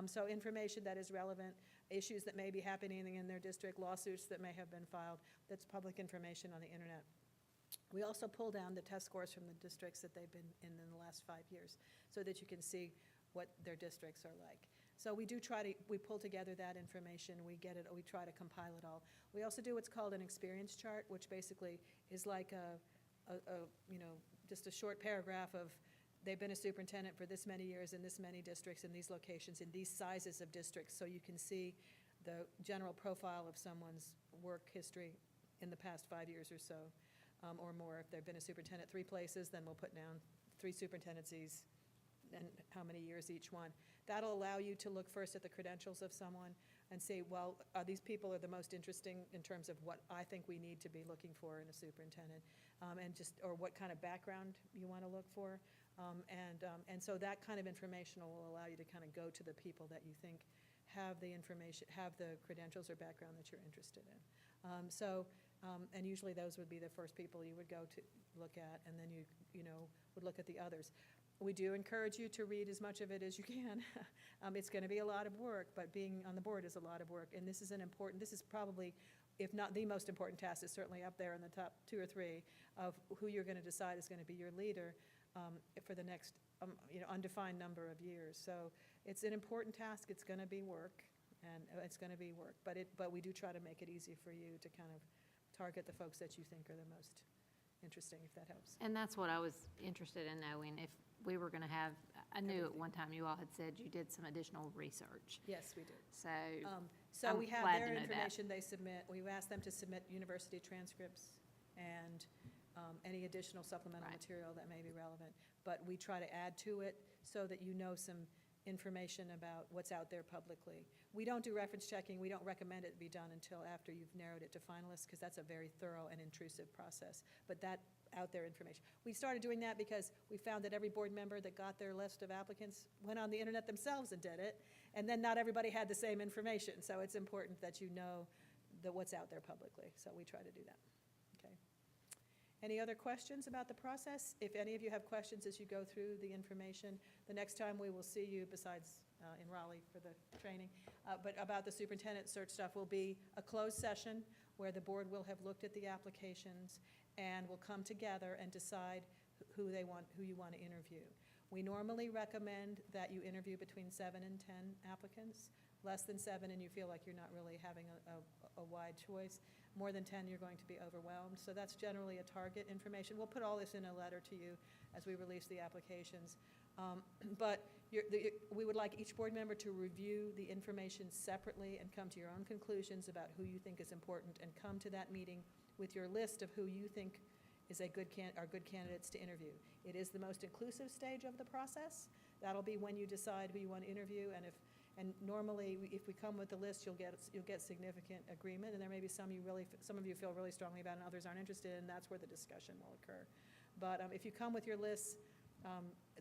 So information that is relevant, issues that may be happening in their district, lawsuits that may have been filed, that's public information on the internet. We also pull down the test scores from the districts that they've been in the last 5 years so that you can see what their districts are like. So we do we pull together that information, we try to compile it all. We also do what's called an experience chart, which basically is like just a short paragraph of they've been a superintendent for this many years in this many districts in these locations in these sizes of districts, so you can see the general profile of someone's work history in the past 5 years or so, or more. If they've been a superintendent 3 places, then we'll put down 3 superintendencies and how many years each one. That'll allow you to look first at the credentials of someone and say, well, these people are the most interesting in terms of what I think we need to be looking for in a superintendent, or what kind of background you want to look for. And so that kind of information will allow you to kind of go to the people that you think have the information, have the credentials or background that you're interested in. And usually those would be the first people you would go to look at, and then you would look at the others. We do encourage you to read as much of it as you can. It's going to be a lot of work, but being on the board is a lot of work. And this is probably, if not the most important task, is certainly up there in the top 2 or 3 of who you're going to decide is going to be your leader for the next undefined number of years. So it's an important task. It's going to be work, but we do try to make it easy for you to kind of target the folks that you think are the most interesting, if that helps. And that's what I was interested in knowing, if we were going to have, I knew at one time you all had said you did some additional research. Yes, we did. So So we have glad their to know that. information they submit. We've asked them to submit university transcripts and any additional supplemental material that may be relevant. But we try to add to it so that you know some information about what's out there publicly. We don't do reference checking. We don't recommend it be done until after you've narrowed it to finalists, because that's a very thorough and intrusive process. But that out there information. We started doing that because we found that every board member that got their list of applicants went on the internet themselves and did it, and then not everybody had the same information. So it's important that you know what's out there publicly. So we try to do that. Okay. Any other questions about the process? If any of you have questions as you go through the information, the next time we will see you, besides in Raleigh for the training, but about the superintendent search stuff, will be a closed session where the board will have looked at the applications and will come together and decide who you want to interview. We normally recommend that you interview between 7 and 10 applicants. Less than 7 and you feel like you're not really having a wide choice. More than 10, you're going to be overwhelmed. So that's generally a target information. We'll put all this in a letter to you as we release the applications. But we would like each board member to review the information separately and come to your own conclusions about who you think is important, and come to that meeting with your list of who you think is are good candidates to interview. It is the most inclusive stage of the process. That'll be when you decide who you want to interview, and normally, if we come with the list, you'll get significant agreement, and there may be some of you feel really strongly about, and others aren't interested, and that's where the discussion will occur. But if you come with your lists,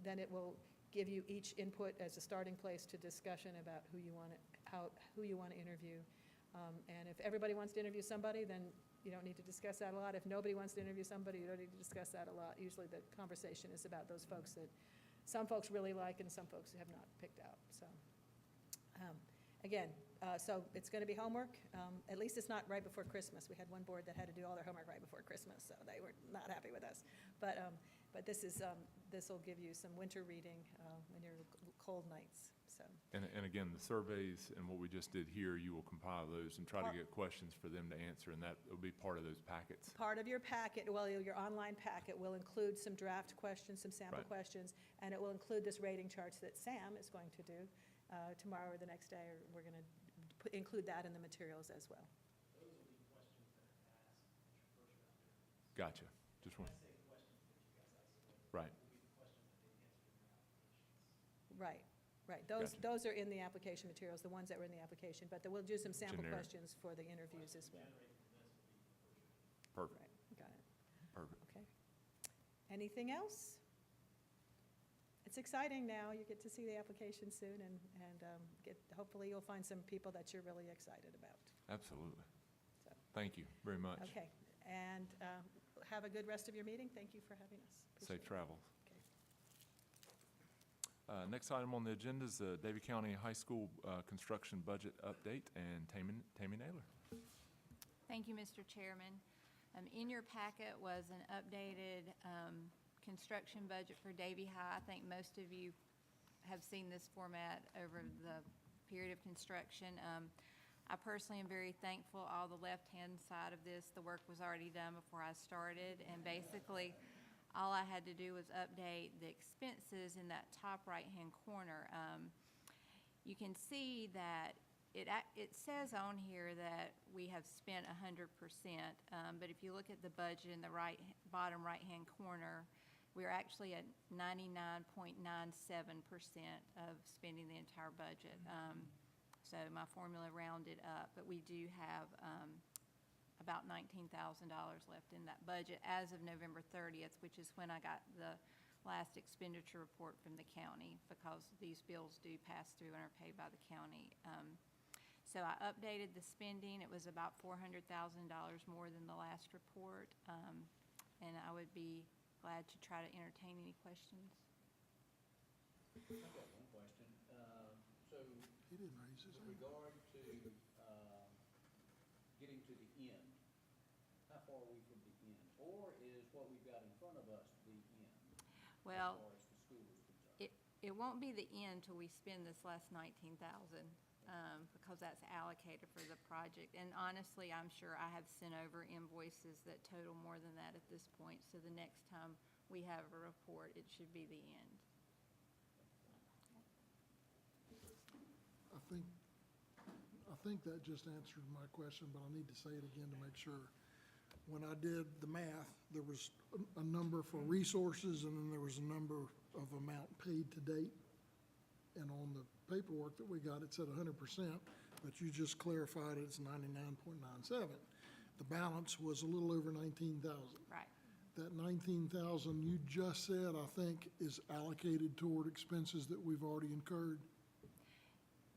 then it will give you each input as a starting place to discussion about who you want to interview. And if everybody wants to interview somebody, then you don't need to discuss that a lot. If nobody wants to interview somebody, you don't need to discuss that a lot. Usually the conversation is about those folks that some folks really like and some folks have not picked out. So. So it's going to be homework. At least it's not right before Christmas. We had one board that had to do all their homework right before Christmas, so they were not happy with us. But this will give you some winter reading when you're cold nights. So. And again, the surveys and what we just did here, you will compile those and try to get questions for them to answer, and that will be part of those packets. Part of your packet, well, your online packet will include some draft questions, some sample questions, and it will include this rating charts that Sam is going to do tomorrow or the next day, or we're going to include that in the materials as well. Those will be questions that are asked at your first round. Gotcha. Just one. When I say questions that you guys Right. Right, right. Those, Gotcha. those are in the application materials, the ones that were in the application, but we'll do some sample Generic. questions for the interviews as well. Perfect, Right, got it. perfect. Okay. Anything else? It's exciting now. You get to see the application soon and hopefully you'll find some people that you're really excited about. Absolutely. So, Thank you very much. okay. And have a good rest of your meeting. Thank you for having us. Appreciate Safe it. travels. Okay. Next item on the agenda is the Davie County High School construction budget update, and Tammy Naylor. Thank you, Mr. Chairman. In your packet was an updated construction budget for Davie High. I think most of you have seen this format over the period of construction. I personally am very thankful all the left-hand side of this, the work was already done before I started, and basically all I had to do was update the expenses in that top right-hand corner. You can see that it says on here that we have spent 100%, but if you look at the budget in the bottom right-hand corner, we're actually at 99.97% of spending the entire budget. So my formula rounded up, but we do have about $19,000 left in that budget as of November 30th, which is when I got the last expenditure report from the county, because these bills do pass through and are paid by the county. So I updated the spending. It was about $400,000 more than the last report, and I would be glad to try to entertain any questions. I've got one question. So, He didn't raise his with hand. regard to getting to the end, how far are we from the end? Or is what we've got in front of us the end? Well, As far as the school is concerned? it won't be the end till we spend this last $19,000, because that's allocated for the project. And honestly, I'm sure I have sent over invoices that total more than that at this point. So the next time we have a report, it should be the end. I think that just answered my question, but I'll need to say it again to make sure. When I did the math, there was a number for resources, and then there was a number of amount paid to date. And on the paperwork that we got, it said 100%, but you just clarified it's 99.97. The balance was a little over 19,000. Right. That 19,000 you just said, I think, is allocated toward expenses that we've already incurred.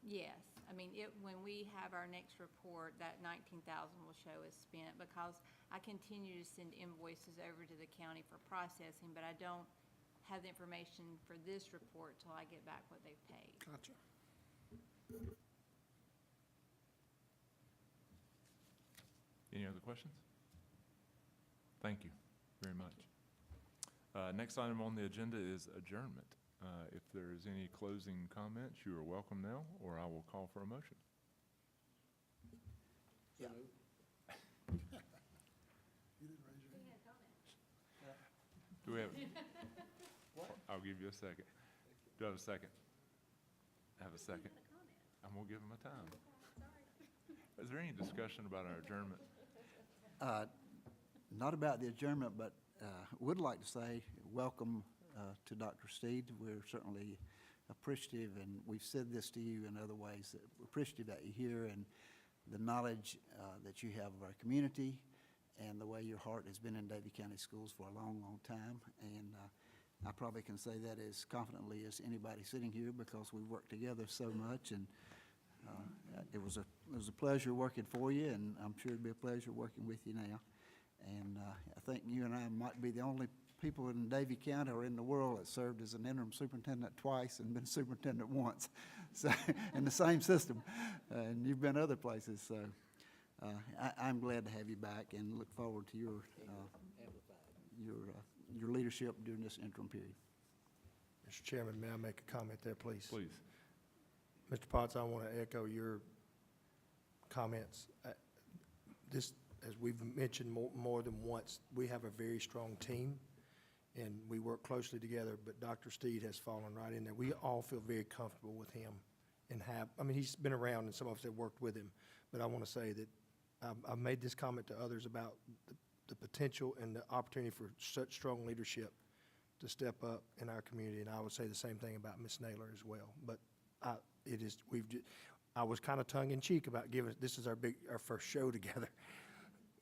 Yes, I mean, when we have our next report, that $19,000 will show as spent, because I continue to send invoices over to the county for processing, but I don't have the information for this report till I get back what they've paid. Gotcha. Any other questions? Thank you very much. Next item on the agenda is adjournment. If there is any closing comments, you are welcome now, or I will call for a motion. Yeah. You didn't raise your hand. Do we have? I'll give you a second. Do I have a second? Have a second? I'm gonna give him a time. Is there any discussion about our adjournment? Not about the adjournment, but would like to say welcome to Dr. Steed. We're certainly appreciative, and we've said this to you in other ways, that we're appreciative that you're here and the knowledge that you have of our community and the way your heart has been in Davie County Schools for a long, long time. And I probably can say that as confidently as anybody sitting here, because we worked together so much, and it was a pleasure working for you, and I'm sure it'll be a pleasure working with you now. And I think you and I might be the only people in Davie County or in the world that served as an interim superintendent twice and been superintendent once, so in the same system. And you've been other places, so I'm glad to have you back and look forward to your leadership during this interim period. Mr. Chairman, may I make a comment there, please? Please. Mr. Potts, I want to echo your comments. This, as we've mentioned more than once, we have a very strong team, and we work closely together, but Dr. Steed has fallen right in there. We all feel very comfortable with him and he's been around, and some of us have worked with him, but I want to say that I've made this comment to others about the potential and the opportunity for such strong leadership to step up in our community, and I would say the same thing about Miss Naylor as well. But I was kind of tongue-in-cheek about this is our first show together,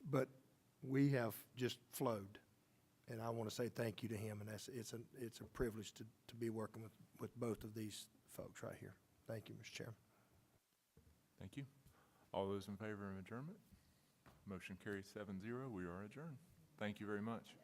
but we have just flowed, and I want to say thank you to him, and it's a privilege to be working with both of these folks right here. Thank you, Mr. Chairman. Thank you. All those in favor of adjournment? Motion carries 7-0. We are adjourned. Thank you very much.